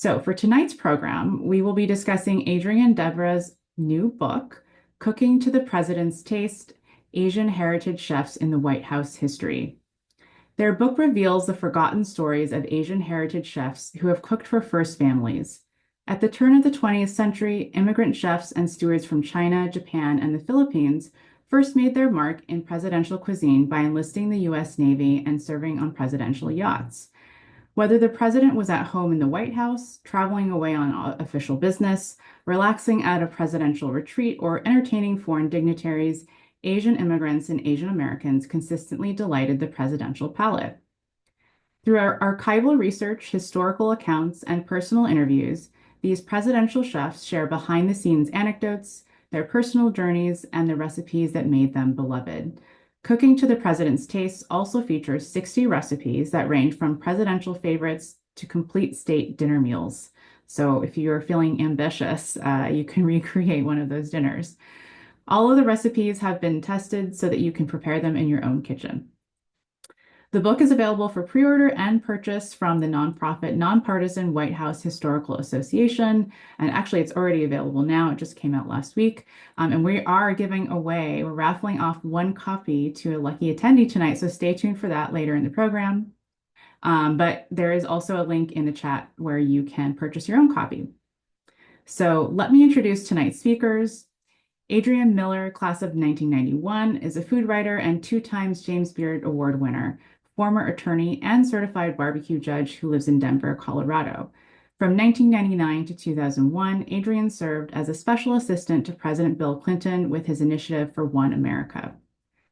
So for tonight's program, we will be discussing Adrian and Deborah's new book, Cooking to the President's Taste: Asian Heritage Chefs in the White House History. Their book reveals the forgotten stories of Asian heritage chefs who have cooked for first families. At the turn of the 20th century, immigrant chefs and stewards from China, Japan, and the Philippines first made their mark in presidential cuisine by enlisting the U.S. Navy and serving on presidential yachts. Whether the president was at home in the White House, traveling away on official business, relaxing at a presidential retreat, or entertaining foreign dignitaries, Asian immigrants and Asian Americans consistently delighted the presidential palate. Through our archival research, historical accounts, and personal interviews, these presidential chefs share behind the scenes anecdotes, their personal journeys, and the recipes that made them beloved. Cooking to the President's Taste also features 60 recipes that range from presidential favorites to complete state dinner meals. So if you're feeling ambitious, you can recreate one of those dinners. All of the recipes have been tested so that you can prepare them in your own kitchen. The book is available for pre-order and purchase from the nonprofit Nonpartisan White House Historical Association. And actually, it's already available now. It just came out last week. And we are we're raffling off one copy to a lucky attendee tonight. So stay tuned for that later in the program. But there is also a link in the chat where you can purchase your own copy. So let me introduce tonight's speakers. Adrian Miller, class of 1991, is a food writer and 2 times James Beard Award winner, former attorney and certified barbecue judge who lives in Denver, Colorado. From 1999 to 2001, Adrian served as a special assistant to President Bill Clinton with his initiative for One America,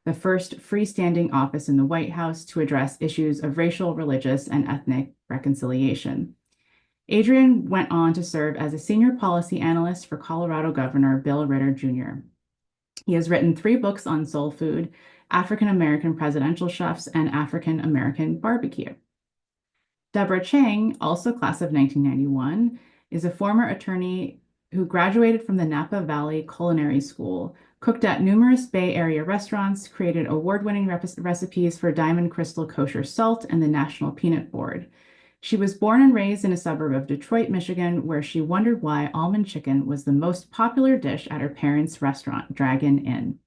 the first freestanding office in the White House to address issues of racial, religious, and ethnic reconciliation. Adrian went on to serve as a senior policy analyst for Colorado Governor Bill Ritter Jr. He has written 3 books on soul food, African American presidential chefs, and African American barbecue. Deborah Chang, also class of 1991, is a former attorney who graduated from the Napa Valley Culinary School, cooked at numerous Bay Area restaurants, created award-winning recipes for Diamond Crystal Kosher Salt and the National Peanut Board. She was born and raised in a suburb of Detroit, Michigan, where she wondered why almond chicken was the most popular dish at her parents' restaurant, Dragon Inn.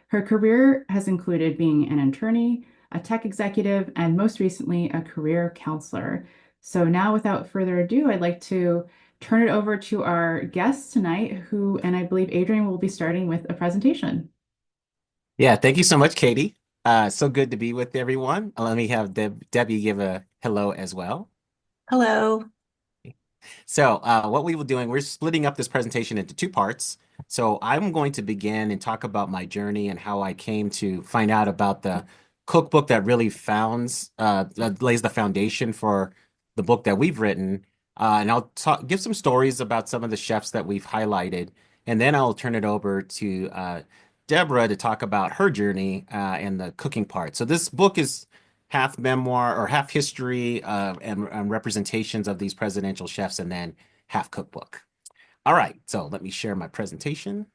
Her career has included being an attorney, a tech executive, and most recently, a career counselor. So now, without further ado, I'd like to turn it over to our guests tonight, and I believe Adrian will be starting with a presentation. Yeah, thank you so much, Katie. So good to be with everyone. Let me have Debbie give a hello as well. Hello. So what we were doing, we're splitting up this presentation into 2 parts. So I'm going to begin and talk about my journey and how I came to find out about the cookbook that really that lays the foundation for the book that we've written. And I'll give some stories about some of the chefs that we've highlighted. And then I'll turn it over to Deborah to talk about her journey and the cooking part. So this book is half memoir or half history and representations of these presidential chefs, and then half cookbook. All right, so let me share my presentation.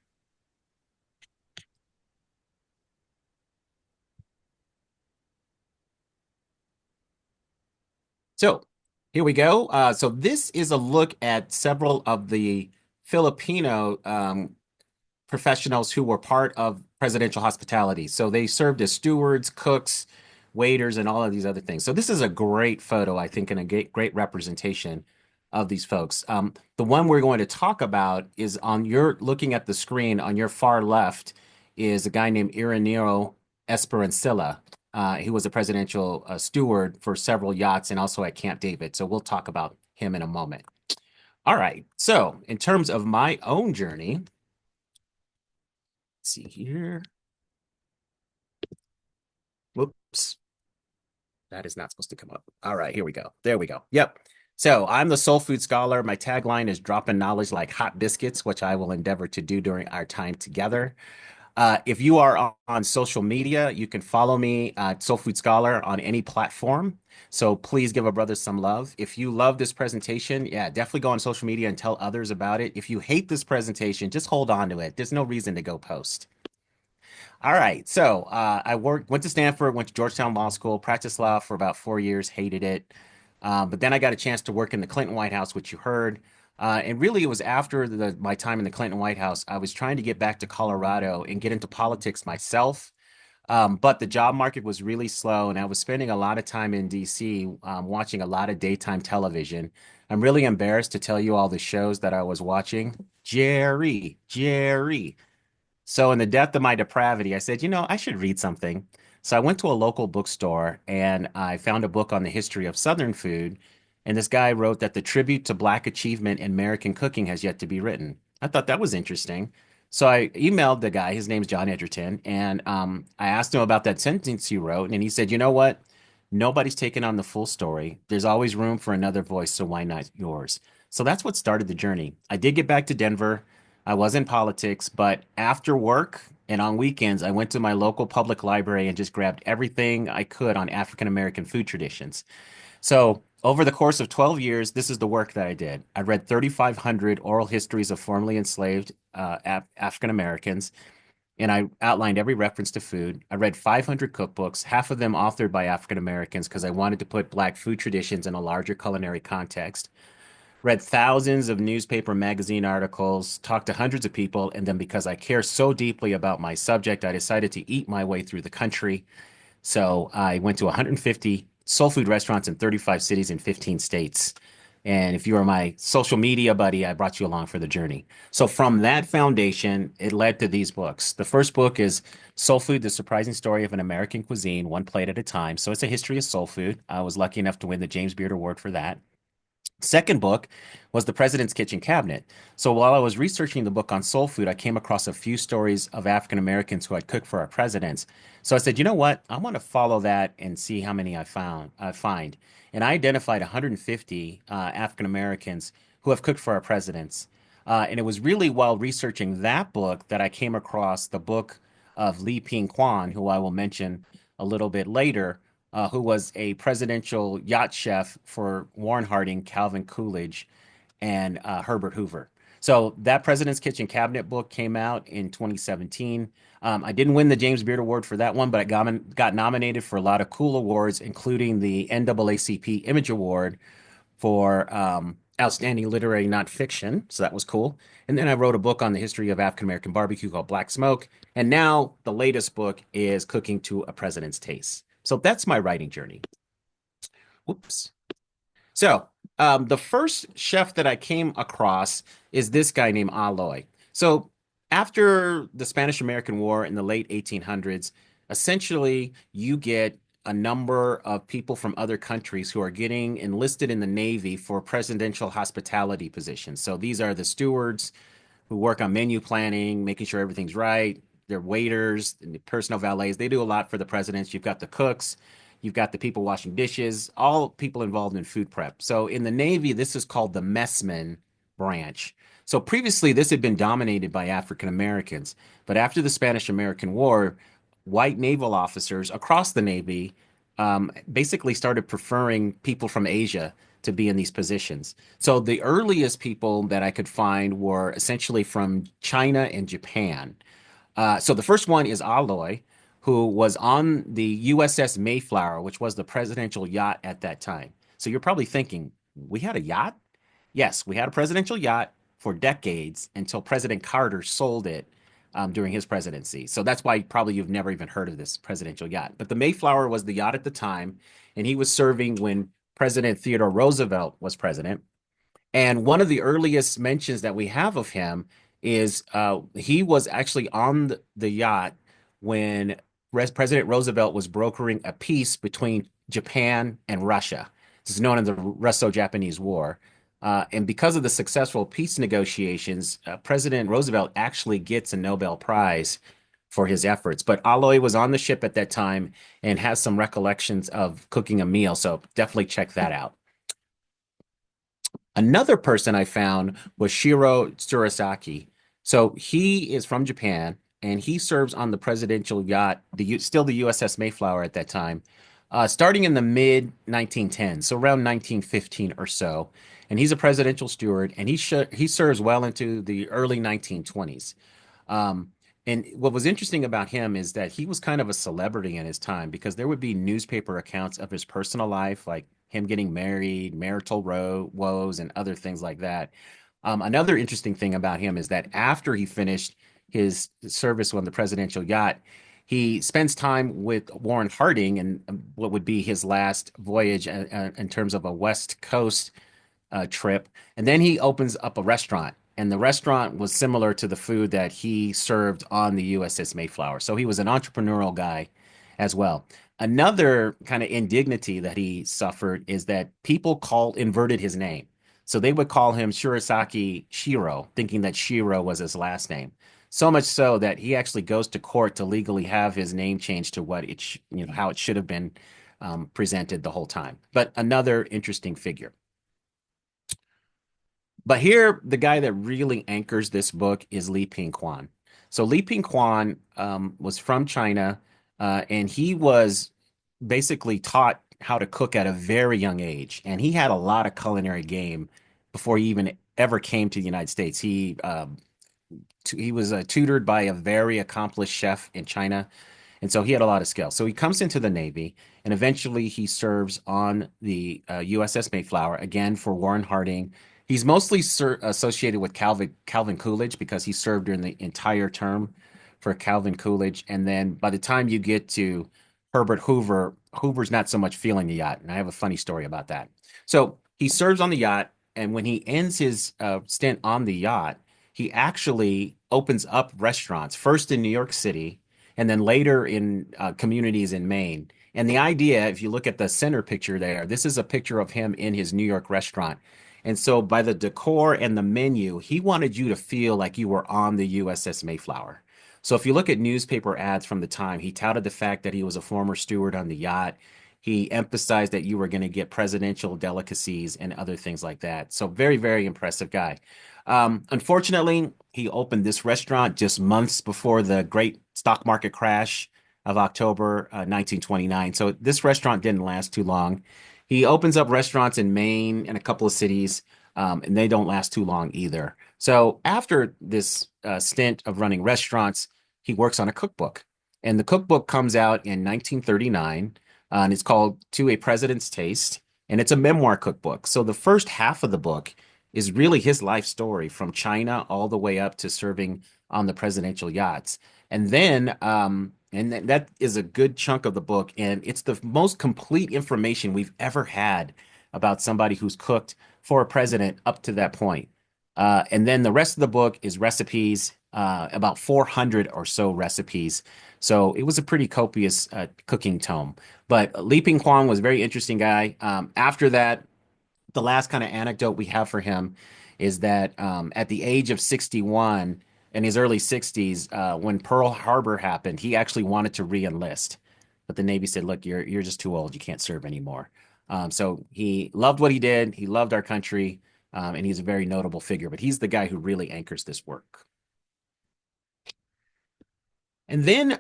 So here we go. So this is a look at several of the Filipino professionals who were part of presidential hospitality. So they served as stewards, cooks, waiters, and all of these other things. So this is a great photo, I think, and a great representation of these folks. The one we're going to talk about is looking at the screen on your far left is a guy named Irineo Esperancilla. He was a presidential steward for several yachts and also at Camp David. So we'll talk about him in a moment. All right. So in terms of my own journey, let's see here. Whoops. That is not supposed to come up. All right, here we go. There we go. Yep. So I'm the soul food scholar. My tagline is dropping knowledge like hot biscuits, which I will endeavor to do during our time together. If you are on social media, you can follow me, Soul Food Scholar, on any platform. So please give a brother some love. If you love this presentation, yeah, definitely go on social media and tell others about it. If you hate this presentation, just hold on to it. There's no reason to go post. All right, so I went to Stanford, went to Georgetown Law School, practiced law for about 4 years, hated it. But then I got a chance to work in the Clinton White House, which you heard. And really, it was after my time in the Clinton White House, I was trying to get back to Colorado and get into politics myself. But the job market was really slow, and I was spending a lot of time in DC, watching a lot of daytime television. I'm really embarrassed to tell you all the shows that I was watching. Jerry, Jerry. So, in the depth of my depravity, I said, I should read something. So, I went to a local bookstore and I found a book on the history of Southern food. And this guy wrote that the tribute to Black achievement in American cooking has yet to be written. I thought that was interesting. So, I emailed the guy, his name's John Edgerton, and I asked him about that sentence he wrote. And he said, you know what? Nobody's taken on the full story. There's always room for another voice, so why not yours? So, that's what started the journey. I did get back to Denver. I was in politics, but after work and on weekends, I went to my local public library and just grabbed everything I could on African American food traditions. So, over the course of 12 years, this is the work that I did. I read 3,500 oral histories of formerly enslaved African Americans, and I outlined every reference to food. I read 500 cookbooks, half of them authored by African Americans, because I wanted to put Black food traditions in a larger culinary context. Read thousands of newspaper magazine articles, talked to hundreds of people, and then because I care so deeply about my subject, I decided to eat my way through the country. So I went to 150 soul food restaurants in 35 cities in 15 states. And if you are my social media buddy, I brought you along for the journey. So from that foundation, it led to these books. The first book is Soul Food, The Surprising Story of an American Cuisine, One Plate at a Time. So it's a history of soul food. I was lucky enough to win the James Beard Award for that. Second book was The President's Kitchen Cabinet. So while I was researching the book on soul food, I came across a few stories of African Americans who had cooked for our presidents. So I said, you know what? I want to follow that and see how many I find. And I identified 150 African Americans who have cooked for our presidents. And it was really while researching that book that I came across the book of Lee Ping Kwan, who I will mention a little bit later, who was a presidential yacht chef for Warren Harding, Calvin Coolidge, and Herbert Hoover. So that President's Kitchen Cabinet book came out in 2017. I didn't win the James Beard Award for that one, but I got nominated for a lot of cool awards, including the NAACP Image Award for Outstanding Literary Nonfiction. So that was cool. And then I wrote a book on the history of African American barbecue called Black Smoke. And now the latest book is Cooking to a President's Taste. So that's my writing journey. Whoops. So the first chef that I came across is this guy named Aloy. So after the Spanish-American War in the late 1800s, essentially you get a number of people from other countries who are getting enlisted in the Navy for presidential hospitality positions. So these are the stewards who work on menu planning, making sure everything's right. They're waiters and the personal valets. They do a lot for the presidents. You've got the cooks, you've got the people washing dishes, all people involved in food prep. So in the Navy, this is called the messman branch. So previously, this had been dominated by African Americans. But after the Spanish American War, white naval officers across the Navy basically started preferring people from Asia to be in these positions. So the earliest people that I could find were essentially from China and Japan. So the first one is Aloy, who was on the USS Mayflower, which was the presidential yacht at that time. So you're probably thinking, we had a yacht? Yes, we had a presidential yacht for decades until President Carter sold it during his presidency. So that's why probably you've never even heard of this presidential yacht. But the Mayflower was the yacht at the time, and he was serving when President Theodore Roosevelt was president. And one of the earliest mentions that we have of him is he was actually on the yacht when President Roosevelt was brokering a peace between Japan and Russia. This is known as the Russo-Japanese War. And because of the successful peace negotiations, President Roosevelt actually gets a Nobel Prize for his efforts. But Aloy was on the ship at that time and has some recollections of cooking a meal. So definitely check that out. Another person I found was Shiro Tsurasaki. So he is from Japan and he serves on the presidential yacht, still the USS Mayflower at that time, starting in the mid 1910s, so around 1915 or so. And he's a presidential steward and he serves well into the early 1920s. And what was interesting about him is that he was kind of a celebrity in his time because there would be newspaper accounts of his personal life, like him getting married, marital woes, and other things like that. Another interesting thing about him is that after he finished his service on the presidential yacht, he spends time with Warren Harding and what would be his last voyage in terms of a West Coast trip. And then he opens up a restaurant. And the restaurant was similar to the food that he served on the USS Mayflower. So he was an entrepreneurial guy as well. Another kind of indignity that he suffered is that people inverted his name. So they would call him Shirasaki Shiro, thinking that Shiro was his last name. So much so that he actually goes to court to legally have his name changed to what how it should have been presented the whole time. But another interesting figure. But here, the guy that really anchors this book is Li Ping Quan. So Li Ping Quan was from China, and he was basically taught how to cook at a very young age, and he had a lot of culinary game before he even ever came to the United States. He was tutored by a very accomplished chef in China, and so he had a lot of skill. So he comes into the Navy, and eventually he serves on the USS Mayflower again for Warren Harding. He's mostly associated with Calvin Coolidge because he served during the entire term for Calvin Coolidge. And then by the time you get to Herbert Hoover, Hoover's not so much feeling the yacht. And I have a funny story about that. So he serves on the yacht, and when he ends his stint on the yacht, he actually opens up restaurants, first in New York City and then later in communities in Maine. And the idea, if you look at the center picture there, this is a picture of him in his New York restaurant. And so by the decor and the menu, he wanted you to feel like you were on the USS Mayflower. So if you look at newspaper ads from the time, he touted the fact that he was a former steward on the yacht. He emphasized that you were going to get presidential delicacies and other things like that. So very, very impressive guy. Unfortunately, he opened this restaurant just months before the great stock market crash of October 1929. So this restaurant didn't last too long. He opens up restaurants in Maine and a couple of cities, and they don't last too long either. So after this stint of running restaurants, he works on a cookbook. And the cookbook comes out in 1939, and it's called To a President's Taste, and it's a memoir cookbook. So the first half of the book is really his life story from China all the way up to serving on the presidential yachts. And that is a good chunk of the book, and it's the most complete information we've ever had about somebody who's cooked for a president up to that point. And then the rest of the book is recipes, about 400 or so recipes. So it was a pretty copious cooking tome. But Li Ping Kwang was a very interesting guy. After that, the last kind of anecdote we have for him is that at the age of 61, in his early 60s, when Pearl Harbor happened, he actually wanted to re-enlist. But the Navy said, look, you're just too old. You can't serve anymore. So he loved what he did. He loved our country, and he's a very notable figure. But he's the guy who really anchors this work. And then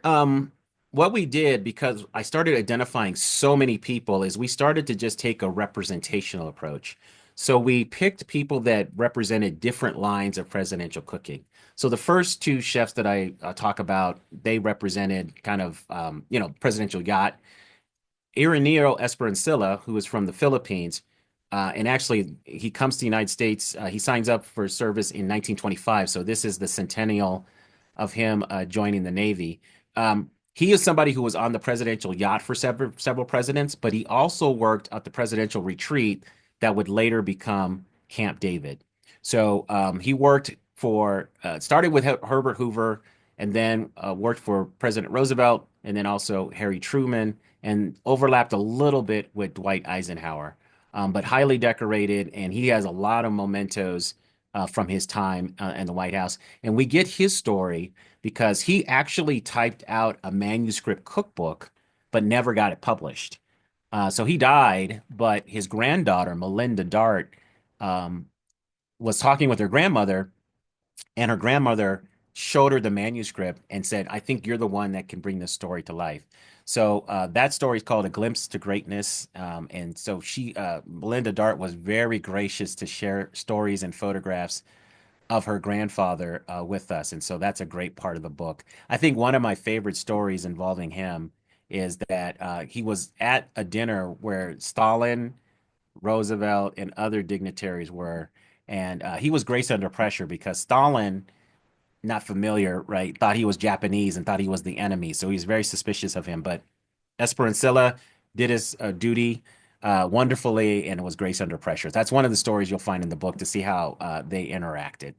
what we did, because I started identifying so many people, is we started to just take a representational approach. So we picked people that represented different lines of presidential cooking. So the first two chefs that I talk about, they represented kind of, presidential yacht. Irineo Esperancilla, who is from the Philippines, and actually he comes to the United States. He signs up for service in 1925. So this is the centennial of him joining the Navy. He is somebody who was on the presidential yacht for several presidents, but he also worked at the presidential retreat that would later become Camp David. So he worked started with Herbert Hoover, and then worked for President Roosevelt, and then also Harry Truman, and overlapped a little bit with Dwight Eisenhower. But highly decorated, and he has a lot of mementos from his time in the White House. And we get his story because he actually typed out a manuscript cookbook, but never got it published. So he died, but his granddaughter, Melinda Dart, was talking with her grandmother, and her grandmother showed her the manuscript and said, I think you're the one that can bring this story to life. So that story is called A Glimpse to Greatness. And so Melinda Dart was very gracious to share stories and photographs of her grandfather with us. And so that's a great part of the book. I think one of my favorite stories involving him is that he was at a dinner where Stalin, Roosevelt, and other dignitaries were. And he was graced under pressure because Stalin, not familiar, right, thought he was Japanese and thought he was the enemy. So he's very suspicious of him. But Esperanzilla did his duty wonderfully and was graced under pressure. That's one of the stories you'll find in the book to see how they interacted.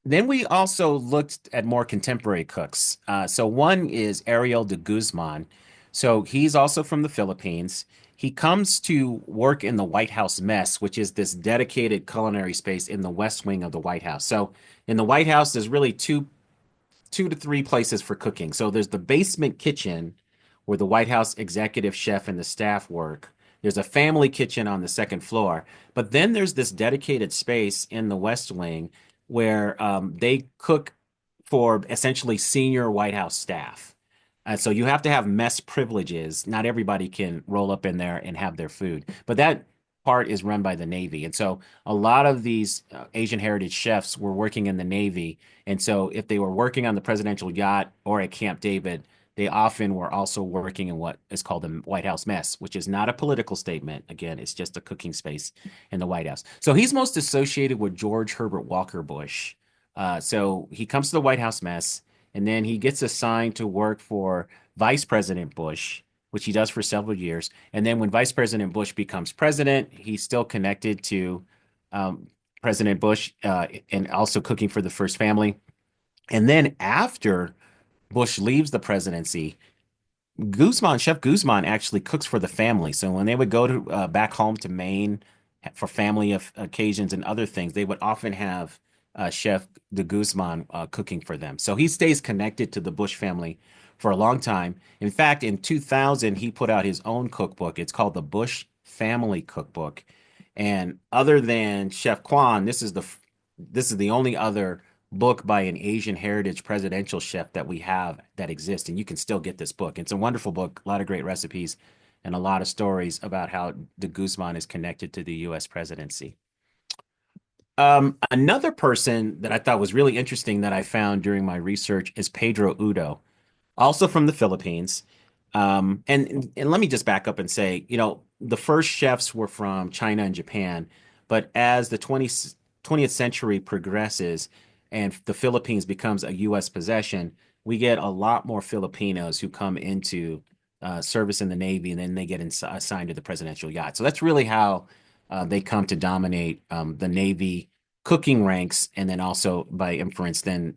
Then we also looked at more contemporary cooks. So one is Ariel de Guzman. So he's also from the Philippines. He comes to work in the White House Mess, which is this dedicated culinary space in the West Wing of the White House. So in the White House, there's really two to three places for cooking. So there's the basement kitchen where the White House executive chef and the staff work. There's a family kitchen on the second floor. But then there's this dedicated space in the West Wing where they cook for essentially senior White House staff. So you have to have mess privileges. Not everybody can roll up in there and have their food. But that part is run by the Navy. And so a lot of these Asian heritage chefs were working in the Navy. And so if they were working on the presidential yacht or at Camp David, they often were also working in what is called the White House Mess, which is not a political statement. Again, it's just a cooking space in the White House. So he's most associated with George Herbert Walker Bush. So he comes to the White House Mess, and then he gets assigned to work for Vice President Bush, which he does for several years. And then when Vice President Bush becomes president, he's still connected to President Bush and also cooking for the first family. And then after Bush leaves the presidency, Chef Guzman actually cooks for the family. So when they would go to back home to Maine for family occasions and other things, they would often have Chef de Guzman cooking for them. So he stays connected to the Bush family for a long time. In fact, in 2000, he put out his own cookbook. It's called the Bush Family Cookbook. And other than Chef Kwan, this is the only other book by an Asian heritage presidential chef that we have that exists, and you can still get this book. It's a wonderful book, a lot of great recipes, and a lot of stories about how de Guzman is connected to the U.S. presidency. Another person that I thought was really interesting that I found during my research is Pedro Udo, also from the Philippines. And let me just back up and say, the first chefs were from China and Japan, but as the 20th century progresses and the Philippines becomes a U.S. possession, we get a lot more Filipinos who come into service in the Navy, and then they get assigned to the presidential yacht. So that's really how they come to dominate the Navy cooking ranks, and then also by inference, then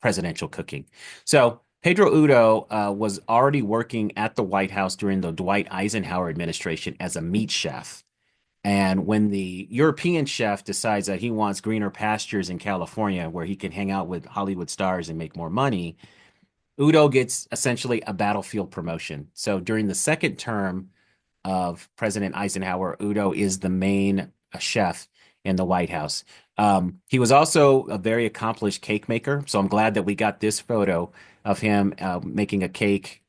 presidential cooking. So Pedro Udo was already working at the White House during the Dwight Eisenhower administration as a meat chef. And when the European chef decides that he wants greener pastures in California where he can hang out with Hollywood stars and make more money, Udo gets essentially a battlefield promotion. So during the second term of President Eisenhower, Udo is the main chef in the White House. He was also a very accomplished cake maker. So I'm glad that we got this photo of him making a cake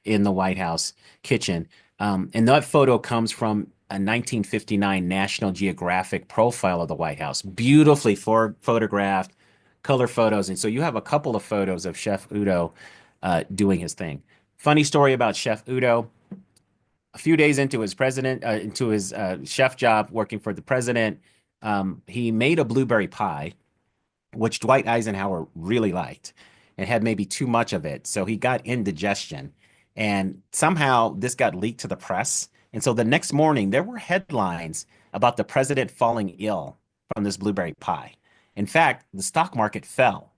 in the White House kitchen. And that photo comes from a 1959 National Geographic profile of the White House, beautifully photographed, color photos. And so you have a couple of photos of Chef Udo doing his thing. Funny story about Chef Udo. A few days into his chef job working for the president, he made a blueberry pie, which Dwight Eisenhower really liked and had maybe too much of it. So he got indigestion. And somehow this got leaked to the press. And so the next morning, there were headlines about the president falling ill from this blueberry pie. In fact, the stock market fell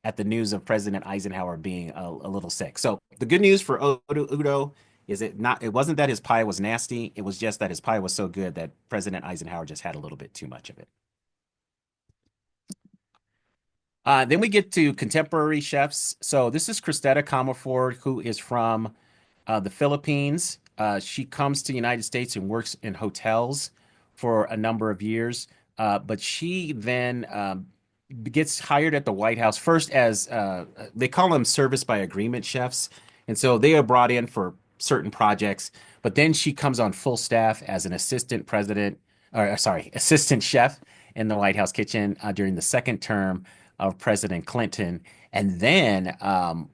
at the news of President Eisenhower being a little sick. So the good news for Udo is it wasn't that his pie was nasty. It was just that his pie was so good that President Eisenhower just had a little bit too much of it. Then we get to contemporary chefs. So this is Cristeta Camaford, who is from the Philippines. She comes to the United States and works in hotels for a number of years. But she then gets hired at the White House first as they call them service by agreement chefs. And so they are brought in for certain projects. But then she comes on full staff as an assistant chef in the White House kitchen during the second term of President Clinton. And then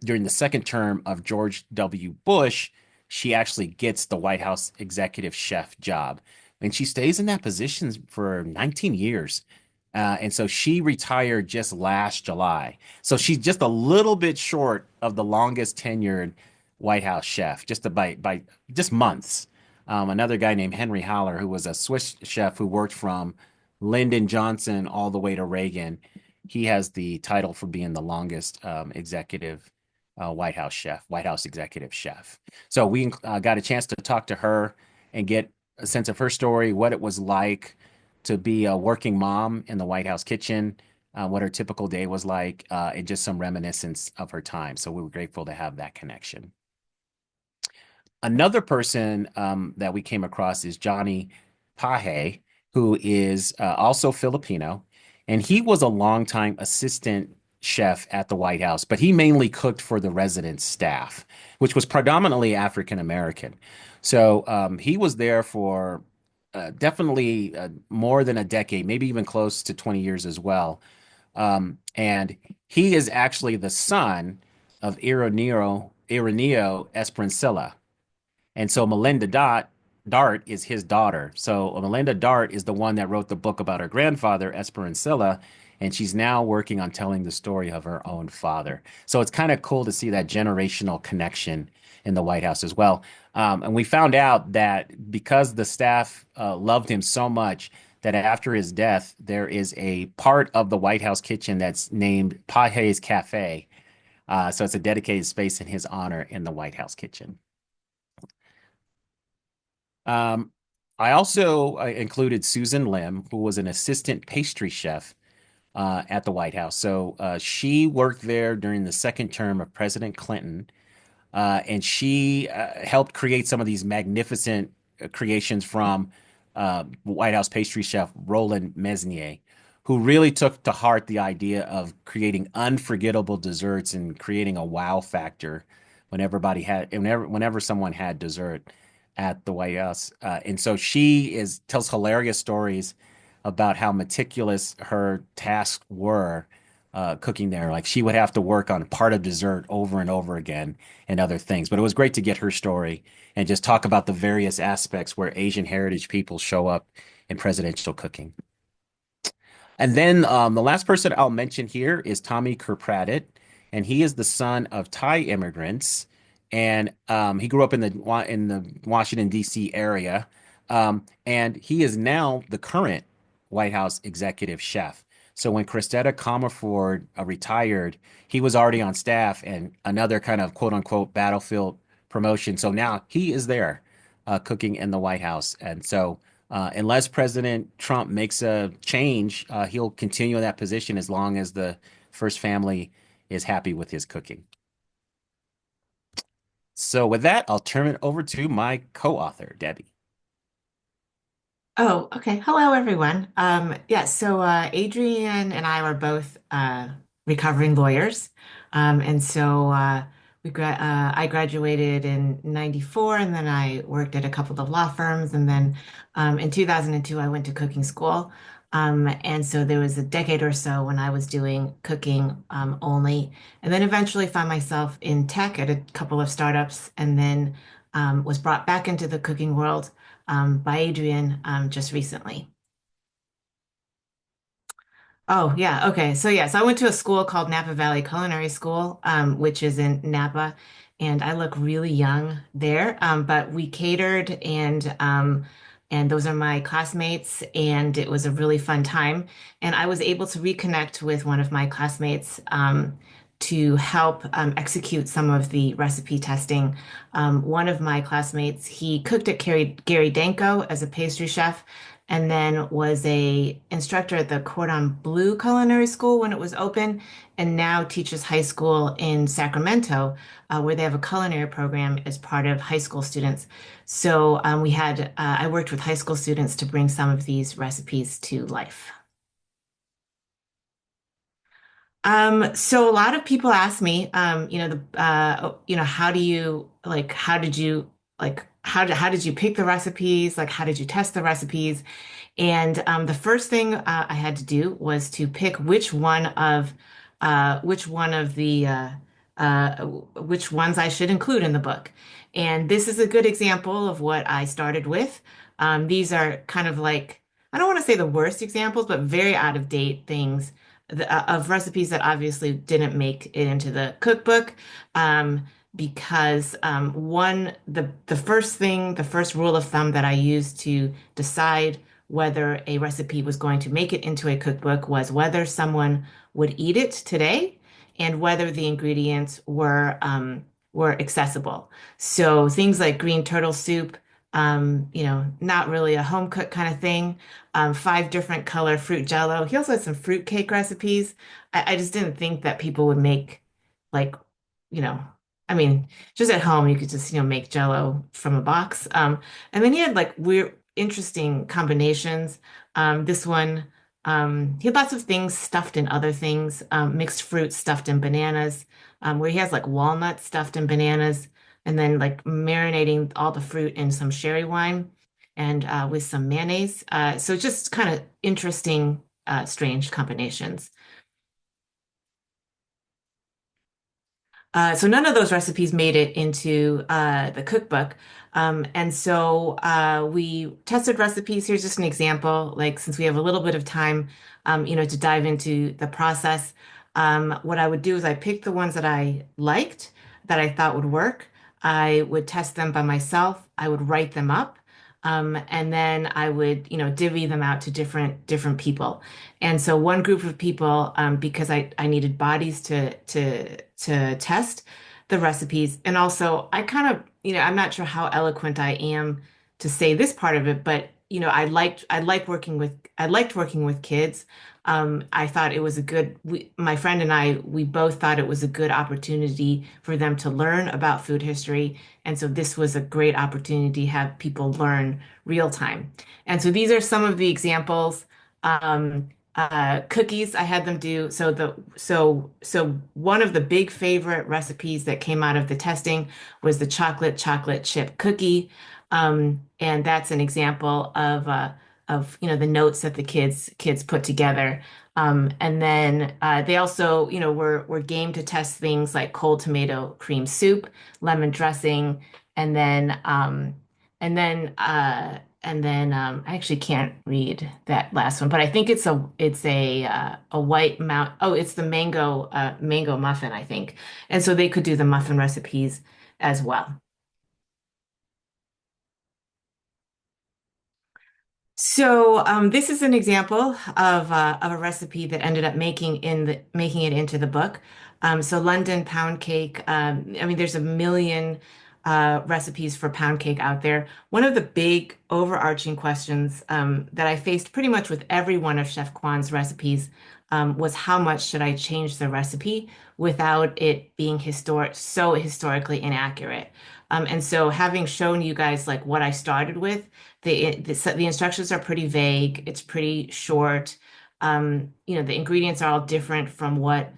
during the second term of George W. Bush, she actually gets the White House executive chef job. And she stays in that position for 19 years. And so she retired just last July. So she's just a little bit short of the longest tenured White House chef, just by just months. Another guy named Henry Haller, who was a Swiss chef who worked from Lyndon Johnson all the way to Reagan. He has the title for being the longest executive White House chef, White House executive chef. So we got a chance to talk to her and get a sense of her story, what it was like to be a working mom in the White House kitchen, what her typical day was like, and just some reminiscence of her time. So we were grateful to have that connection. Another person that we came across is Johnny Paje, who is also Filipino, and he was a longtime assistant chef at the White House, but he mainly cooked for the resident staff, which was predominantly African American. So he was there for definitely more than a decade, maybe even close to 20 years as well. And he is actually the son of Ireneo Esprincilla. And so Dart is his daughter. So Melinda Dart is the one that wrote the book about her grandfather, Esperancilla, and she's now working on telling the story of her own father. So it's kind of cool to see that generational connection in the White House as well. And we found out that because the staff loved him so much, that after his death, there is a part of the White House kitchen that's named Paje's Cafe. So it's a dedicated space in his honor in the White House kitchen. Um, I also included Susan Lim, who was an assistant pastry chef at the White House. So she worked there during the second term of President Clinton, and she helped create some of these magnificent creations from White House pastry chef Roland Mesnier, who really took to heart the idea of creating unforgettable desserts and creating a wow factor whenever someone had dessert at the White House. And so she is tells hilarious stories about how meticulous her tasks were cooking there. Like she would have to work on part of dessert over and over again and other things. But it was great to get her story and just talk about the various aspects where Asian heritage people show up in presidential cooking. And then the last person I'll mention here is Tommy Kerpradit, and he is the son of Thai immigrants, and he grew up in the Washington D.C. area, and he is now the current White House executive chef. So when Christetta Comerford retired, he was already on staff and another kind of quote unquote battlefield promotion. So now he is there cooking in the White House, and so. Unless President Trump makes a change, he'll continue in that position as long as the first family is happy with his cooking. So, with that, I'll turn it over to my co-author, Debbie. Oh, okay. Hello, everyone. Yeah, so Adrian and I were both recovering lawyers. And so I graduated in 94, and then I worked at a couple of law firms. And then in 2002, I went to cooking school. And so there was a decade or so when I was doing cooking only, and then eventually found myself in tech at a couple of startups, and then was brought back into the cooking world by Adrian just recently. Oh, yeah. Okay. So, yes, I went to a school called Napa Valley Culinary School, which is in Napa, and I look really young there. But we catered, and those are my classmates, and it was a really fun time. And I was able to reconnect with one of my classmates to help execute some of the recipe testing. One of my classmates, he cooked at Gary Danko as a pastry chef, and then was a instructor at the Cordon Bleu Culinary School when it was open, and now teaches high school in Sacramento, where they have a culinary program as part of high school students. So I worked with high school students to bring some of these recipes to life. So a lot of people ask me, how do you how did you pick the recipes? Like, how did you test the recipes? And the first thing I had to do was to pick which one of the which ones I should include in the book. And this is a good example of what I started with. These are kind of like, I don't want to say the worst examples, but very out of date things of recipes that obviously didn't make it into the cookbook. Because the first rule of thumb that I used to decide whether a recipe was going to make it into a cookbook was whether someone would eat it today and whether the ingredients were accessible. So things like green turtle soup, not really a home cook kind of thing. Five different color fruit jello. He also had some fruit cake recipes. I just didn't think that people would make like, you know, I mean, just at home you could just, make jello from a box. And then he had like weird, interesting combinations. This one, he had lots of things stuffed in other things, mixed fruit stuffed in bananas, where he has like walnuts stuffed in bananas, and then like marinating all the fruit in some sherry wine and with some mayonnaise. So just kind of interesting, strange combinations. So none of those recipes made it into the cookbook. And so we tested recipes. Here's just an example, like since we have a little bit of time, to dive into the process. What I would do is I picked the ones that I liked, that I thought would work. I would test them by myself. I would write them up. And then I would, divvy them out to different people. And so one group of people, because I needed bodies to test the recipes, and also I kind of, I'm not sure how eloquent I am to say this part of it, but I liked working with kids. I thought it was my friend and we both thought it was a good opportunity for them to learn about food history. And so this was a great opportunity to have people learn real time. And so these are some of the examples. Cookies I had them do. So one of the big favorite recipes that came out of the testing was the chocolate chip cookie. And that's an example of the notes that the kids put together. And then they also, were game to test things like cold tomato cream soup, lemon dressing, and then I actually can't read that last one, but I think it's a white mount. Oh, it's the mango muffin, I think. And so they could do the muffin recipes as well. So this is an example of a recipe that ended up making it into the book. So London pound cake. I mean, there's a million recipes for pound cake out there. One of the big overarching questions that I faced pretty much with every one of Chef Kwan's recipes was how much should I change the recipe without it being historically inaccurate. And so having shown you guys like what I started with, the instructions are pretty vague. It's pretty short. The ingredients are all different from what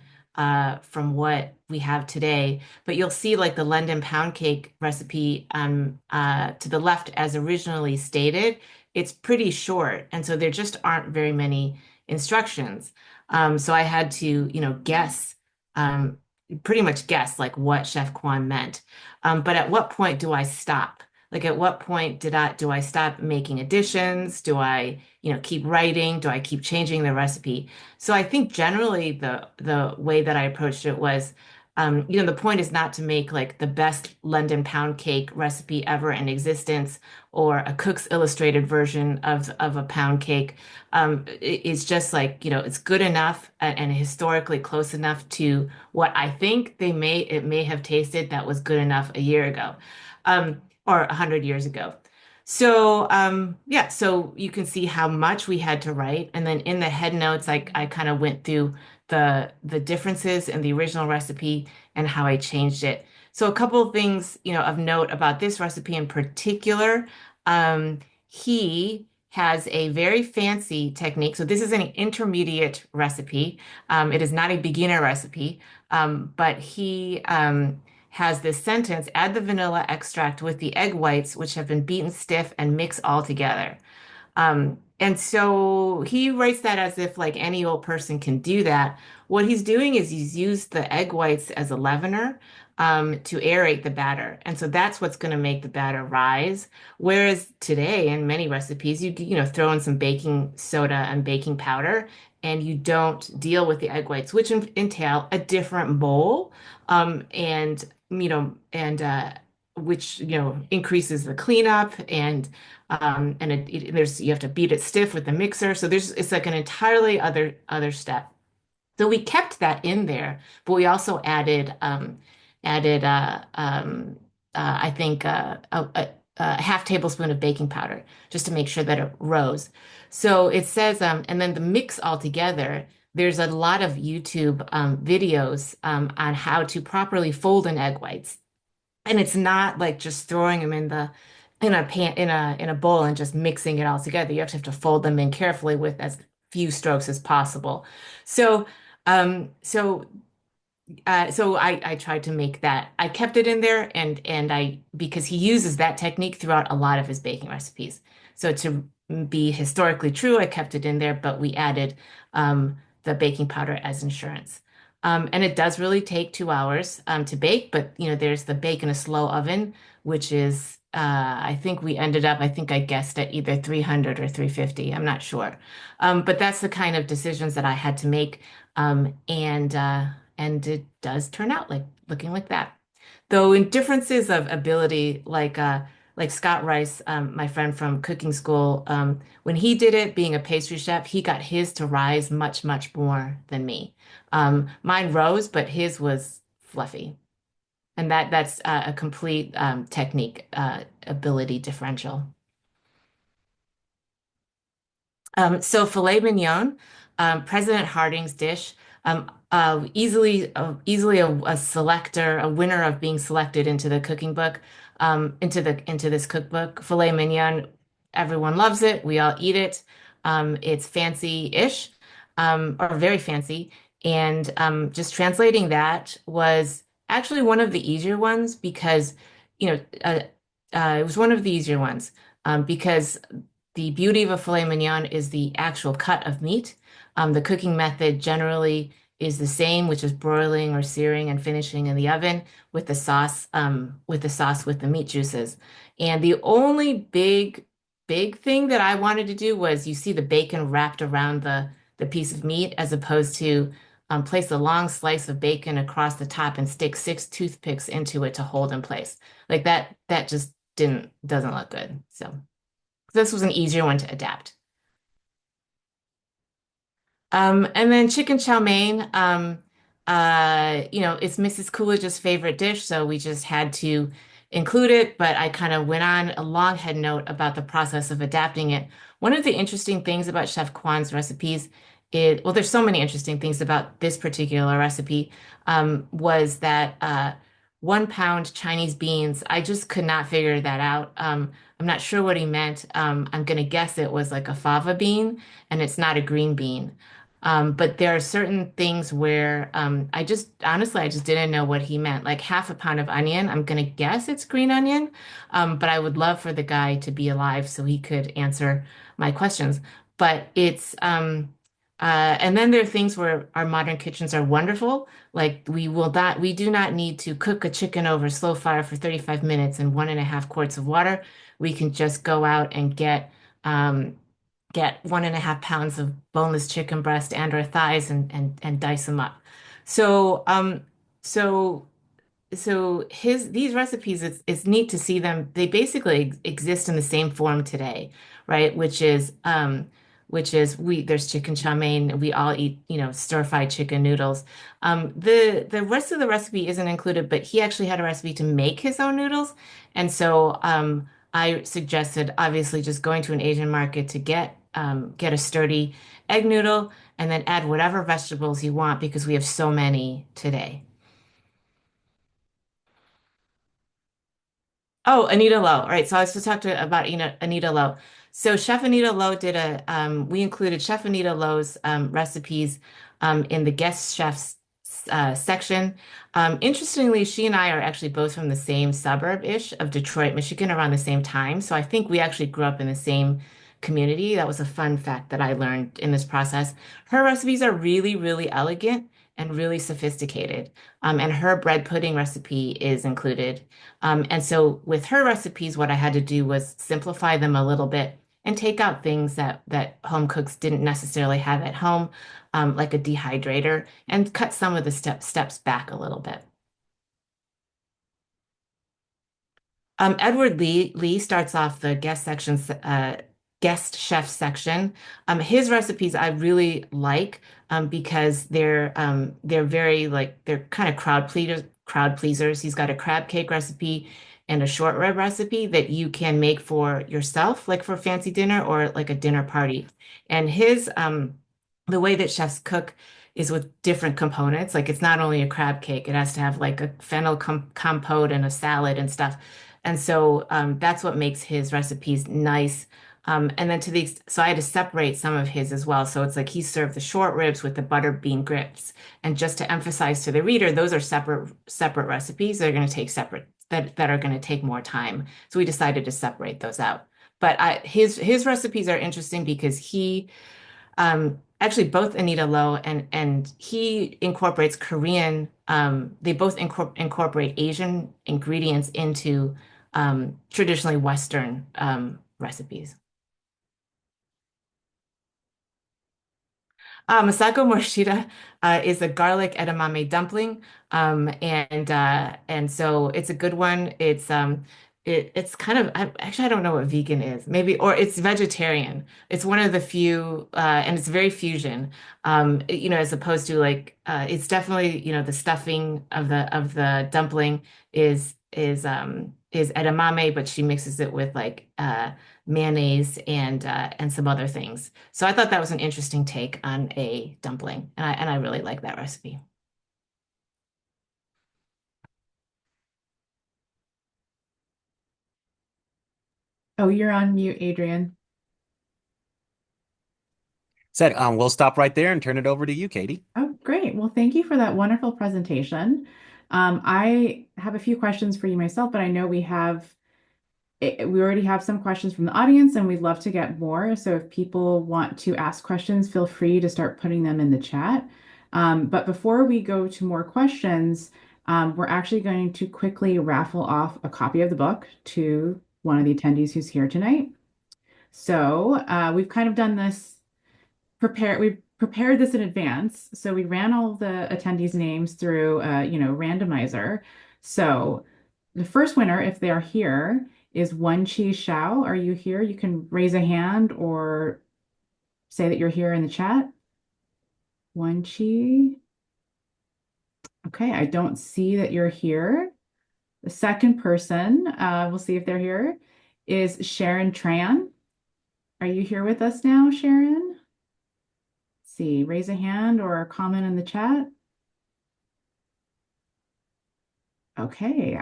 we have today. But you'll see like the London pound cake recipe to the left as originally stated, it's pretty short. And so there just aren't very many instructions. So I had to, um, pretty much guess like what Chef Kwan meant. But at what point do I stop? Like at what point do I stop making additions? Do I, keep writing? Do I keep changing the recipe? So I think generally the way that I approached it was, the point is not to make like the best London pound cake recipe ever in existence or a Cook's Illustrated version of a pound cake. It's just like, it's good enough and historically close enough to what I think it may have tasted that was good enough a year ago. Or 100 years ago. So yeah, so you can see how much we had to write. And then in the head notes, I kind of went through the differences in the original recipe and how I changed it. So a couple of things, of note about this recipe in particular. He has a very fancy technique. So this is an intermediate recipe. It is not a beginner recipe, but he has this sentence, add the vanilla extract with the egg whites, which have been beaten stiff and mix all together. And so he writes that as if like any old person can do that. What he's doing is he's used the egg whites as a leavener. to aerate the batter. And so that's what's going to make the batter rise. Whereas today, in many recipes, you throw in some baking soda and baking powder, and you don't deal with the egg whites, which entail a different bowl, and which increases the cleanup there's you have to beat it stiff with the mixer. So it's like an entirely other step. So we kept that in there, but we also added I think a half tablespoon of baking powder just to make sure that it rose. So it says, and then the mix altogether, there's a lot of YouTube videos on how to properly fold in egg whites. And it's not like just throwing them in a pan in a bowl and just mixing it all together. You actually have to fold them in carefully with as few strokes as possible. So um so so I tried to make that. I kept it in there and I because he uses that technique throughout a lot of his baking recipes. So to be historically true, I kept it in there, but we added the baking powder as insurance. And it does really take 2 hours to bake, but there's the bake in a slow oven, which is I think I guessed at either 300 or 350. I'm not sure. But that's the kind of decisions that I had to make. And it does turn out looking like that. Though in differences of ability, like Scott Rice, my friend from cooking school, when he did it, being a pastry chef, he got his to rise much, much more than me. Mine rose, but his was fluffy. And that's a complete technique ability differential. So filet mignon, President Harding's dish, easily a selector, a winner of being selected into the cooking book, into this cookbook. Filet mignon, everyone loves it. We all eat it. It's fancy-ish, or very fancy. And just translating that was actually one of the easier ones because, you know, uh, it was one of the easier ones because the beauty of a filet mignon is the actual cut of meat. The cooking method generally is the same, which is broiling or searing and finishing in the oven with the sauce, with the meat juices. And the only big thing that I wanted to do was you see the bacon wrapped around the piece of meat as opposed to place a long slice of bacon across the top and stick 6 toothpicks into it to hold in place. Like that just doesn't look good. So this was an easier one to adapt. And then chicken chow mein, it's Mrs. Coolidge's favorite dish, so we just had to include it, but I kind of went on a long head note about the process of adapting it. One of the interesting things about Chef Kwan's recipes well, there's so many interesting things about this particular recipe, was that 1 pound Chinese beans, I just could not figure that out. I'm not sure what he meant. I'm going to guess it was like a fava bean, and it's not a green bean. But there are certain things where I just didn't know what he meant. Like half a pound of onion, I'm going to guess it's green onion. But I would love for the guy to be alive so he could answer my questions. But and then there are things where our modern kitchens are wonderful. Like we do not need to cook a chicken over slow fire for 35 minutes and 1.5 quarts of water. We can just go out and get 1.5 pounds of boneless chicken breast and or thighs and dice them up. So so these recipes, it's neat to see them. They basically exist in the same form today, right? Which is there's chicken chow mein. We all eat, stir-fried chicken noodles. The rest of the recipe isn't included, but he actually had a recipe to make his own noodles. And so I suggested obviously just going to an Asian market to get a sturdy egg noodle and then add whatever vegetables you want because we have so many today. Oh, Anita Lowe. All right. So I was just talking about Anita Lowe. So Chef Anita Lowe we included Chef Anita Lowe's recipes in the guest chefs section. Interestingly, she and I are actually both from the same suburb-ish of Detroit, Michigan, around the same time. So I think we actually grew up in the same community. That was a fun fact that I learned in this process. Her recipes are really, really elegant and really sophisticated. And her bread pudding recipe is included. And so with her recipes, what I had to do was simplify them a little bit and take out things that home cooks didn't necessarily have at home, like a dehydrator, and cut some of the steps back a little bit. Edward Lee starts off the guest chef section. His recipes I really like because they're very like they're kind of crowd pleasers. He's got a crab cake recipe and a short rib recipe that you can make for yourself, like for fancy dinner or like a dinner party. And his the way that chefs cook is with different components. Like it's not only a crab cake, it has to have like a fennel compote and a salad and stuff. And so that's what makes his recipes nice. And then so I had to separate some of his as well. So it's like he served the short ribs with the butter bean grits. And just to emphasize to the reader, those are separate recipes. They're going to take that are going to take more time. So we decided to separate those out. But his recipes are interesting because he actually both Anita Lowe and he incorporates Korean. They both incorporate Asian ingredients into traditionally Western recipes. Masako Morishita is a garlic edamame dumpling, and so it's a good one. It's kind of actually I don't know what vegan is, maybe or it's vegetarian. It's one of the few, and it's very fusion. As opposed to like it's definitely the stuffing of the dumpling is edamame, but she mixes it with like mayonnaise and some other things. So I thought that was an interesting take on a dumpling, and I really like that recipe. Oh, you're on mute, Adrian. Said, we'll stop right there and turn it over to you, Katie. Oh, great. Well, thank you for that wonderful presentation. I have a few questions for you myself, but I know we already have some questions from the audience and we'd love to get more. So if people want to ask questions, feel free to start putting them in the chat. But before we go to more questions, we're actually going to quickly raffle off a copy of the book to one of the attendees who's here tonight. So we've kind of done this we've prepared this in advance. So we ran all the attendees' names through randomizer. So the first winner, if they are here, is One Chi Shao. Are you here? You can raise a hand or say that you're here in the chat. One Chi. Okay, I don't see that you're here. The second person, we'll see if they're here, is Sharon Tran. Are you here with us now, Sharon? See, raise a hand or a comment in the chat. Okay,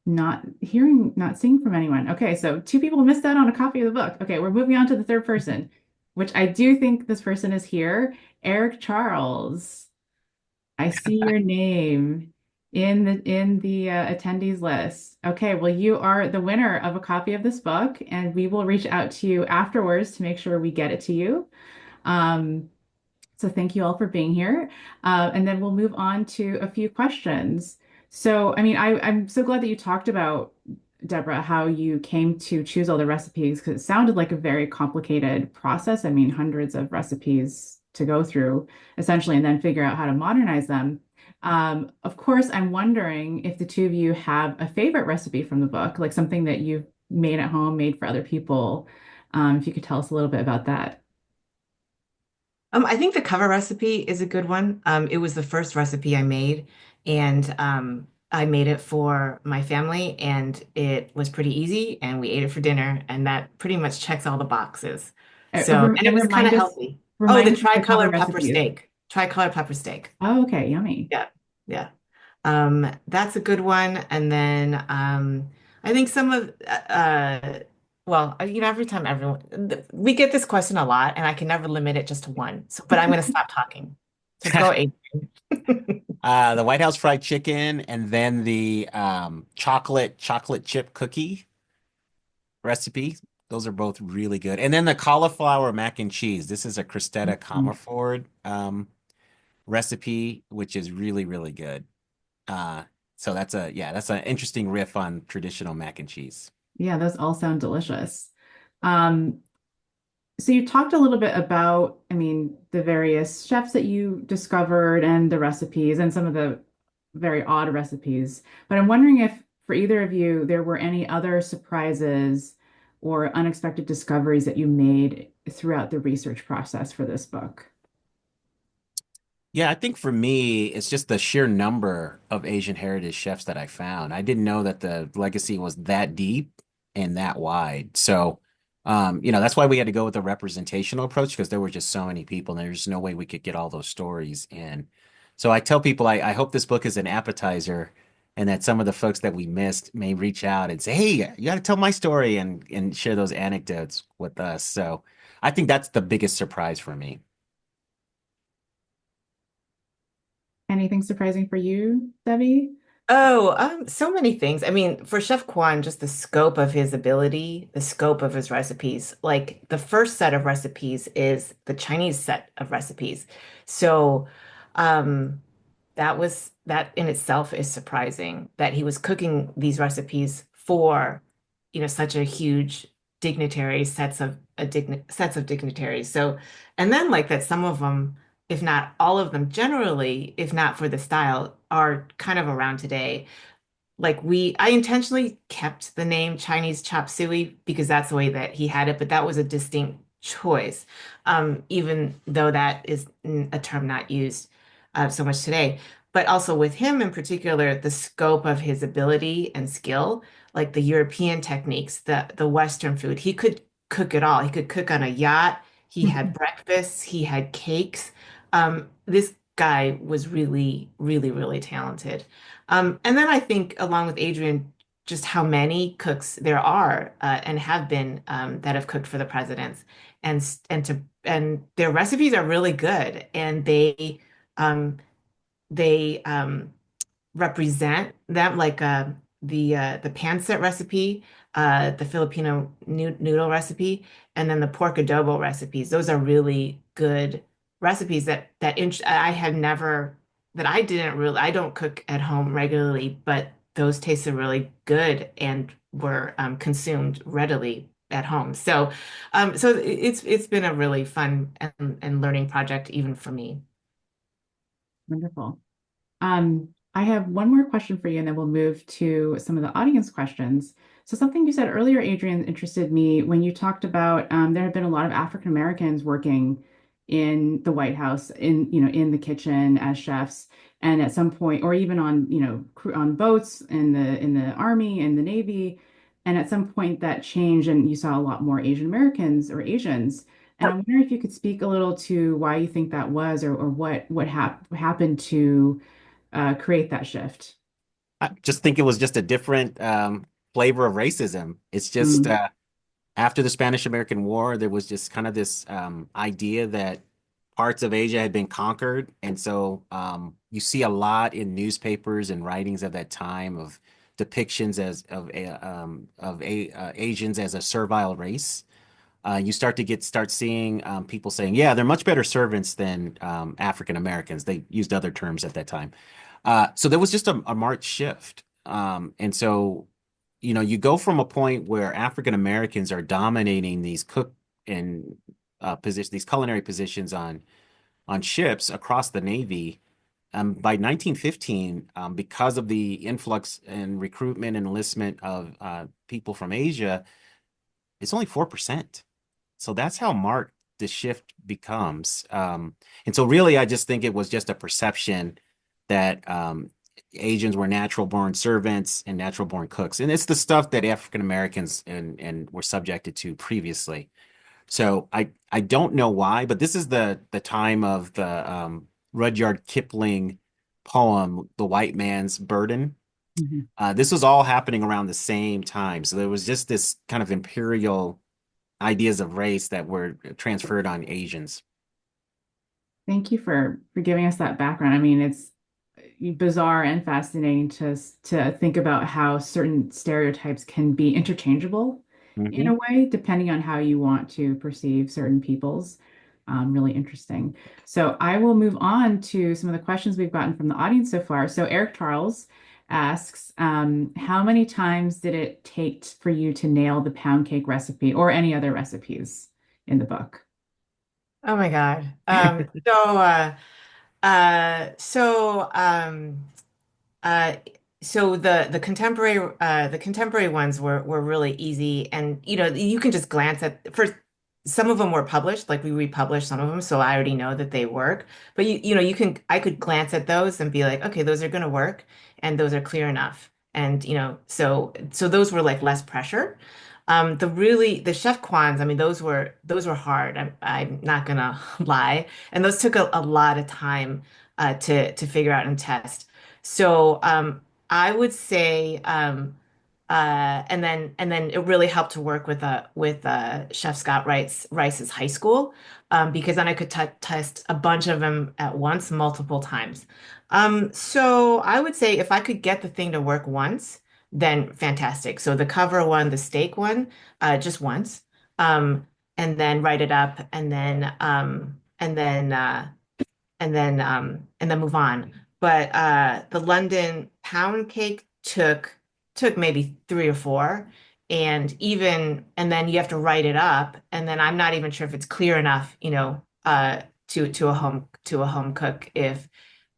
not seeing from anyone. Okay, so two people missed out on a copy of the book. Okay, we're moving on to the third person, which I do think this person is here. Eric Charles. I see your name in the attendees list. Okay, well, you are the winner of a copy of this book, and we will reach out to you afterwards to make sure we get it to you. So thank you all for being here. And then we'll move on to a few questions. So, I mean, I'm so glad that you talked about, Deborah, how you came to choose all the recipes because it sounded like a very complicated process. I mean, hundreds of recipes to go through essentially and then figure out how to modernize them. Of course, I'm wondering if the two of you have a favorite recipe from the book, like something that you've made at home, made for other people. If you could tell us a little bit about that. I think the cover recipe is a good one. It was the first recipe I made, and I made it for my family, and it was pretty easy, and we ate it for dinner, and that pretty much checks all the boxes. So, and it And was kind of healthy. Oh, remind the us of the cover tricolor pepper recipes. steak. Tricolor pepper steak. Oh, okay, yummy. Yeah, yeah. That's a good one. And then I think some of well, every time we get this question a lot, and I can never limit it just to one. So, but I'm going to stop talking. So go, Adrian. The White House fried chicken and then the chocolate chip cookie recipe. Those are both really good. And then the cauliflower mac and cheese. This is a Cristetta Mhm. Comerford recipe, which is really, really good. Uh, so that's an interesting riff on traditional mac and cheese. Yeah, those all sound delicious. Um, so you talked a little bit about, I mean, the various chefs that you discovered and the recipes and some of the very odd recipes. But I'm wondering if for either of you there were any other surprises or unexpected discoveries that you made throughout the research process for this book. Yeah, I think for me, it's just the sheer number of Asian heritage chefs that I found. I didn't know that the legacy was that deep and that wide. So, that's why we had to go with a representational approach because there were just so many people and there's no way we could get all those stories in. So I tell people I hope this book is an appetizer and that some of the folks that we missed may reach out and say, hey, you got to tell my story and share those anecdotes with us. So I think that's the biggest surprise for me. Anything surprising for you, Debbie? Oh, so many things. I mean, for Chef Kwan, just the scope of his ability, the scope of his recipes. Like the first set of recipes is the Chinese set of recipes. So, um, that in itself is surprising that he was cooking these recipes for, such a huge dignitary sets of dignitaries. So, and then like that some of them, if not all of them, generally, if not for the style, are kind of around today. Like I intentionally kept the name Chinese chop suey because that's the way that he had it, but that was a distinct choice, even though that is a term not used so much today. But also with him in particular, the scope of his ability and skill, like the European techniques, the Western food, he could cook it all. He could cook on a yacht. He had breakfasts. He had cakes. This guy was really, really, really talented. And then I think, along with Adrian, just how many cooks there are and have been that have cooked for the presidents, and their recipes are really good, and um, they represent them like the pancit recipe, the Filipino noodle recipe, and then the pork adobo recipes. Those are really good recipes I had never that I didn't really I don't cook at home regularly, but those tasted really good and were consumed readily at home. So it's been a really fun and learning project even for me. Wonderful. I have one more question for you, and then we'll move to some of the audience questions. So something you said earlier, Adrian, interested me when you talked about there have been a lot of African Americans working in the White House, in the kitchen as chefs, and at some point, or even on, on boats in the Army and the Navy, and at some point that changed, and you saw a lot more Asian Americans or Asians. And I'm wondering if you could speak a little to why you think that was, or what happened to create that shift. I just think it was just a different flavor of racism. It's just Mm, after the Spanish-American War, there was just kind of this idea that parts of Asia had been conquered, and so you see a lot in newspapers and writings of that time of depictions of Asians as a servile race. You start seeing people saying, "Yeah, they're much better servants than African Americans." They used other terms at that time. So there was just a marked shift. And so, you go from a point where African Americans are dominating these cook and position these culinary positions on ships across the Navy. By 1915, because of the influx and recruitment and enlistment of people from Asia, it's only 4%. So that's how marked the shift becomes. And so really, I just think it was just a perception that Asians were natural born servants and natural born cooks. And it's the stuff that African Americans and were subjected to previously. So I don't know why, but this is the time of the Rudyard Kipling poem, The White Man's Burden. mhm. This was all happening around the same time. So there was just this kind of imperial ideas of race that were transferred on Asians. Thank you for giving us that background. I mean, it's bizarre and fascinating to think about how certain stereotypes can be interchangeable in a Hmm. way, depending on how you want to perceive certain peoples. really interesting. So I will move on to some of the questions we've gotten from the audience so far. So Eric Charles asks, how many times did it take for you to nail the pound cake recipe or any other recipes in the book? Oh my God. So Uh, so the contemporary ones were really easy, and you can just glance at first. Some of them were published, like we republished some of them, so I already know that they work. But I could glance at those and be like, okay, those are going to work, and those are clear enough, and so those were like less pressure. The chef kwans, I mean, those were hard. I'm not gonna lie, and those took a lot of time to figure out and test. So I would say, and then it really helped to work with Chef Scott Rice's high school, because then I could t test a bunch of them at once, multiple times. So I would say if I could get the thing to work once, then fantastic. So the cover one, the steak one, just once, and then write it up, and then move on. But the London pound cake took maybe three or four, and then you have to write it up, and then I'm not even sure if it's clear enough, to a home cook if.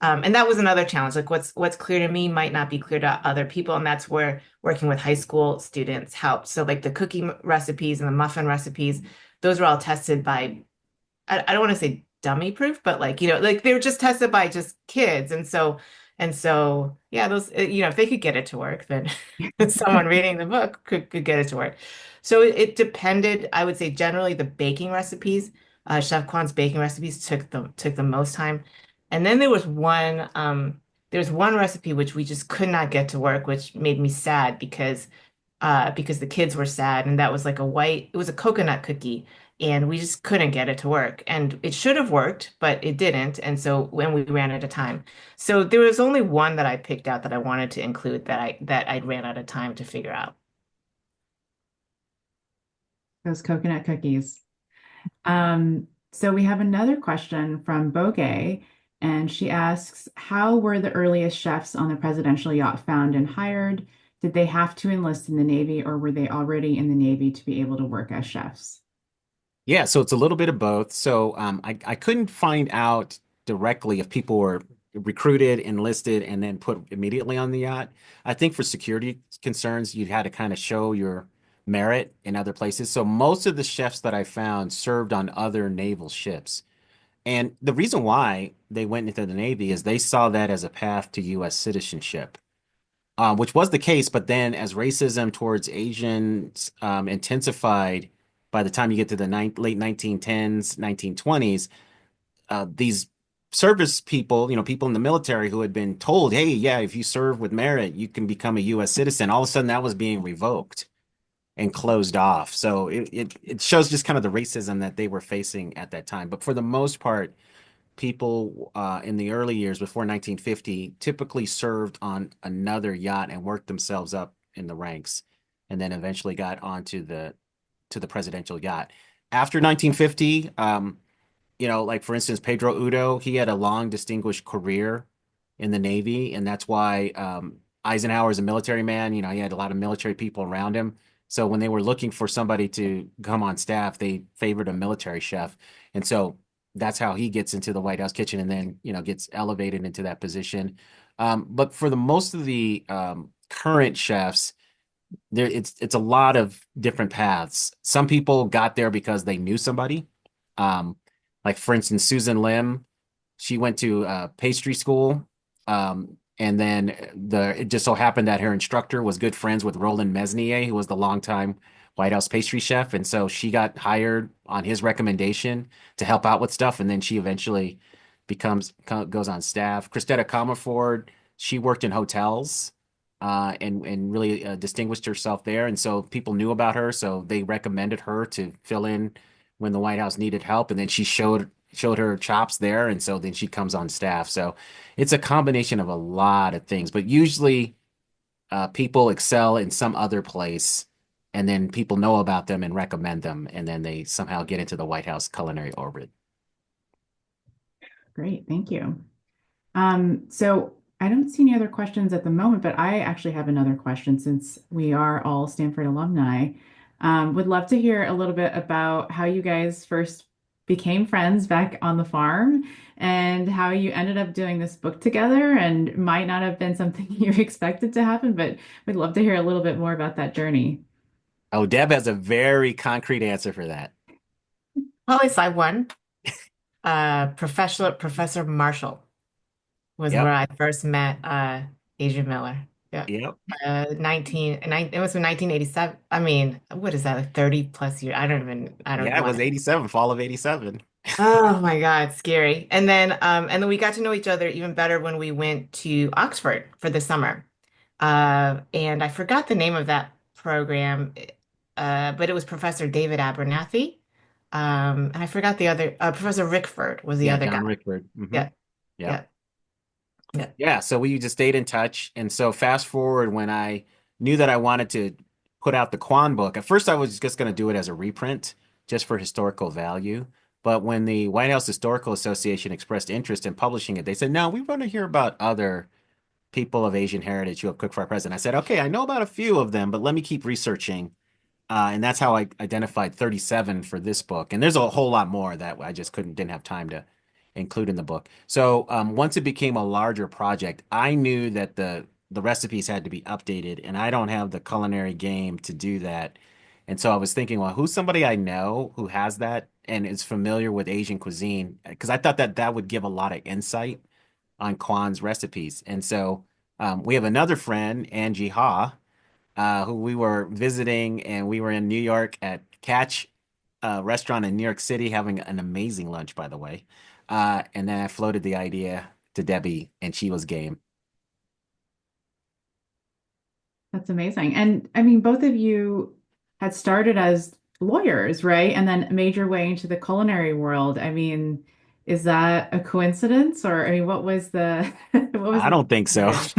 And that was another challenge. Like what's clear to me might not be clear to other people, and that's where working with high school students helped. So like the cookie recipes and the muffin recipes, those were all tested by I don't want to say dummy proof, but like, like they were just tested by just kids. And so, yeah, those, if they could get it to work, then someone reading the book could get it to work. So it depended, I would say generally the baking recipes, Chef Kwan's baking recipes took the most time. And then there was one recipe which we just could not get to work, which made me sad because the kids were sad, and that was like it was a coconut cookie, and we just couldn't get it to work. And it should have worked, but it didn't. And so when we ran out of time, so there was only one that I picked out that I wanted to include that I ran out of time to figure out. Those coconut cookies. So we have another question from Boge, and she asks, how were the earliest chefs on the presidential yacht found and hired? Did they have to enlist in the Navy, or were they already in the Navy to be able to work as chefs? Yeah, so it's a little bit of both. So I couldn't find out directly if people were recruited, enlisted, and then put immediately on the yacht. I think for security concerns, you had to kind of show your merit in other places. So most of the chefs that I found served on other naval ships. And the reason why they went into the Navy is they saw that as a path to U.S. citizenship, which was the case. But then as racism towards Asians intensified by the time you get to the late 1910s, 1920s, these service people, people in the military who had been told, hey, yeah, if you serve with merit, you can become a U.S. citizen. All of a sudden, that was being revoked and closed off. So it shows just kind of the racism that they were facing at that time. But for the most part, people in the early years before 1950 typically served on another yacht and worked themselves up in the ranks, and then eventually got onto the presidential yacht. After 1950, like for instance, Pedro Udo, he had a long, distinguished career in the Navy, and that's why Eisenhower's a military man. He had a lot of military people around him. So when they were looking for somebody to come on staff, they favored a military chef. And so that's how he gets into the White House kitchen and then, gets elevated into that position. But for the most of the current chefs, it's a lot of different paths. Some people got there because they knew somebody. Um, like for instance, Susan Lim, she went to pastry school. And then it just so happened that her instructor was good friends with Roland Mesnier, who was the longtime White House pastry chef. And so she got hired on his recommendation to help out with stuff. And then she eventually goes on staff. Christetta Comerford, she worked in hotels and really distinguished herself there. And so people knew about her. So they recommended her to fill in when the White House needed help. And then she showed her chops there. And so then she comes on staff. So it's a combination of a lot of things, but usually people excel in some other place, and then people know about them and recommend them, and then they somehow get into the White House culinary orbit. Great, thank you. So I don't see any other questions at the moment, but I actually have another question since we are all Stanford alumni. Would love to hear a little bit about how you guys first became friends back on the farm and how you ended up doing this book together and might not have been something you expected to happen, but we'd love to hear a little bit more about that journey. Oh, Deb has a very concrete answer for that. Poli Sci 1, Professor Marshall was where Yep. I first met Adrian Miller. Yeah. Yep. 19, it was in 1987. I mean, what is that, like 30 plus years? I don't Yeah, it want was to. 87, fall of 87. Oh my God, scary. And then we got to know each other even better when we went to Oxford for the summer. And I forgot the name of that program, but it was Professor David Abernathy. And I forgot the other, Professor Rickford was the Yeah, other guy. John Rickford. Yeah, Yep. yeah, yeah. Yeah, so we just stayed in touch. And so fast forward when I knew that I wanted to put out the Kwan book, at first I was just going to do it as a reprint just for historical value. But when the White House Historical Association expressed interest in publishing it, they said, no, we want to hear about other people of Asian heritage who have cooked for our president. I said, okay, I know about a few of them, but let me keep researching. And that's how I identified 37 for this book. And there's a whole lot more that I just didn't have time to include in the book. So once it became a larger project, I knew that the recipes had to be updated, and I don't have the culinary game to do that. And so I was thinking, well, who's somebody I know who has that and is familiar with Asian cuisine? Because I thought that that would give a lot of insight on Kwan's recipes. And so we have another friend, Angie Ha, who we were visiting, and we were in New York at Catch restaurant in New York City, having an amazing lunch, by the way. And then I floated the idea to Debbie, and she was game. That's amazing. And I mean, both of you had started as lawyers, right? And then made your way into the culinary world. I mean, is that a coincidence or I mean, what was the what was I the don't think so. bridge?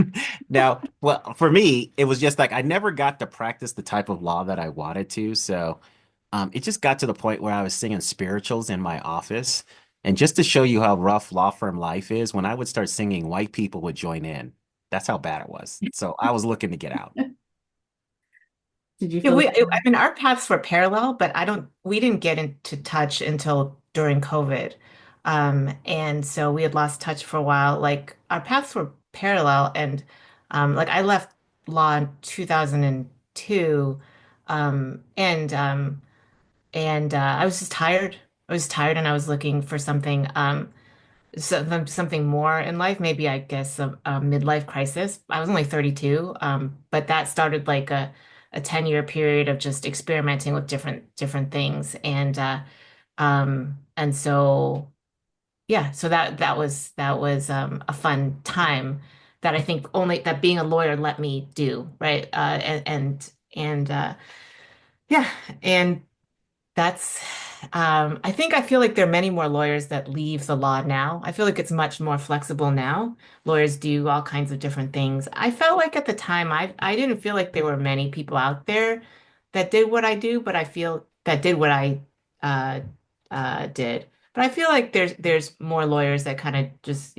Now, well, for me, it was just like I never got to practice the type of law that I wanted to. So it just got to the point where I was singing spirituals in my office. And just to show you how rough law firm life is, when I would start singing, white people would join in. That's how bad it was. So I was looking to get out. Did you Yeah, feel the I mean, our paths were parallel, but we didn't get into touch until during COVID. And so we had lost touch for a while. Like our paths were parallel, and like I left law in 2002, and I was just tired. I was tired, and I was looking for something more in life, maybe I guess a midlife crisis. I was only 32, but that started like a 10-year period of just experimenting with different things. And so yeah, so that was a fun time that I think only that being a lawyer let me do, right? And yeah, and that's, I think I feel like there are many more lawyers that leave the law now. I feel like it's much more flexible now. Lawyers do all kinds of different things. I felt like at the time, I didn't feel like there were many people out there that did what I do, but I feel that did what I uh, did. But I feel like there's more lawyers that kind of just,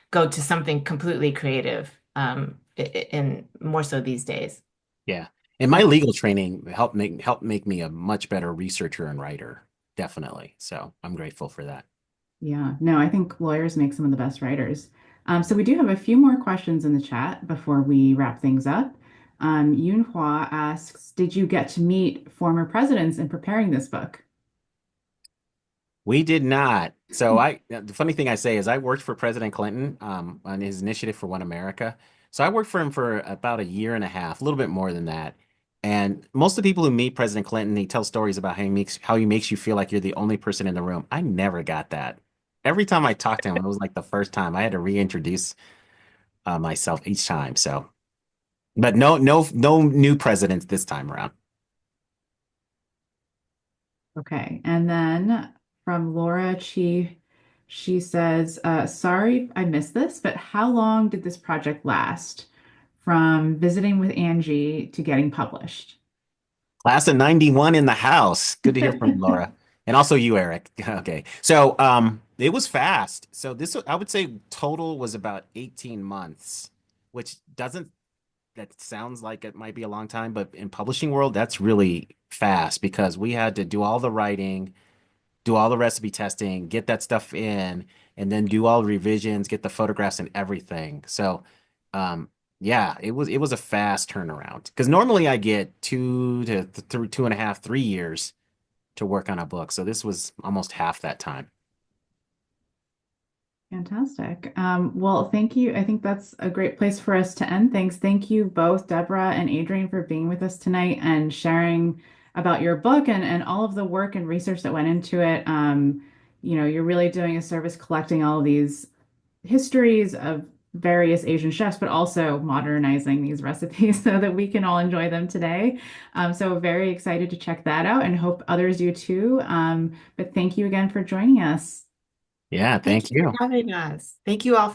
go to something completely creative, and more so these days. Yeah. And my legal training helped make me a much better researcher and writer, definitely. So I'm grateful for that. Yeah, no, I think lawyers make some of the best writers. So we do have a few more questions in the chat before we wrap things up. Yun Hua asks, did you get to meet former presidents in preparing this book? We did not. So the funny thing I say is I worked for President Clinton on his initiative for One America. So I worked for him for about a year and a half, a little bit more than that. And most of the people who meet President Clinton, he tells stories about how he makes you feel like you're the only person in the room. I never got that. Every time I talked to him, it was like the first time I had to reintroduce myself each time. So, but no new presidents this time around. Okay, and then from Laura Chi, she says, sorry I missed this, but how long did this project last from visiting with Angie to getting published? Class of 91 in the house. Good to hear from you, Laura. And also you, Eric. Okay. So it was fast. So I would say total was about 18 months, which doesn't that sounds like it might be a long time, but in publishing world, that's really fast because we had to do all the writing, do all the recipe testing, get that stuff in, and then do all the revisions, get the photographs and everything. So, yeah, it was a fast turnaround because normally I get 2 to 2.5, 3 years to work on a book. So this was almost half that time. Fantastic. Well, thank you. I think that's a great place for us to end things. Thank you both, Deborah and Adrian, for being with us tonight and sharing about your book and all of the work and research that went into it. You're really doing a service collecting all of these histories of various Asian chefs, but also modernizing these recipes so that we can all enjoy them today. So very excited to check that out and hope others do too. But thank you again for joining us. Yeah, Thank thank you for you. having us. Thank you all for